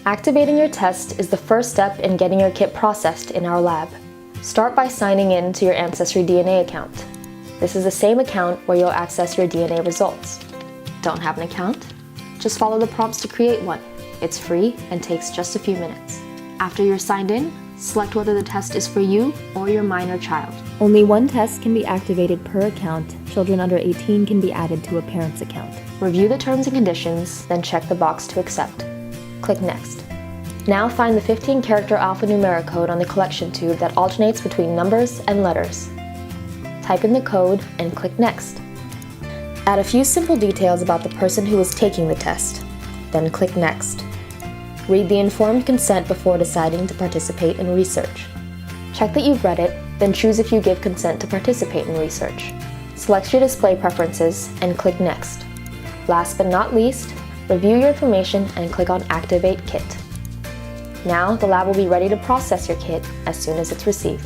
Activating your test is the first step in getting your kit processed in our lab. Start by signing in to your AncestryDNA account. This is the same account where you'll access your DNA results. Don't have an account? Just follow the prompts to create one. It's free and takes just a few minutes. After you're signed in, select whether the test is for you or your minor child. Only one test can be activated per account. Children under 18 can be added to a parent's account. Review the terms and conditions, then check the box to accept. Click Next. Now find the 15-character alphanumeric code on the collection tube that alternates between numbers and letters. Type in the code and click Next. Add a few simple details about the person who is taking the test, then click Next. Read the informed consent before deciding to participate in research. Check that you've read it, then choose if you give consent to participate in research. Select your display preferences and click Next. Last but not least, review your information and click on Activate Kit. Now the lab will be ready to process your kit as soon as it's received.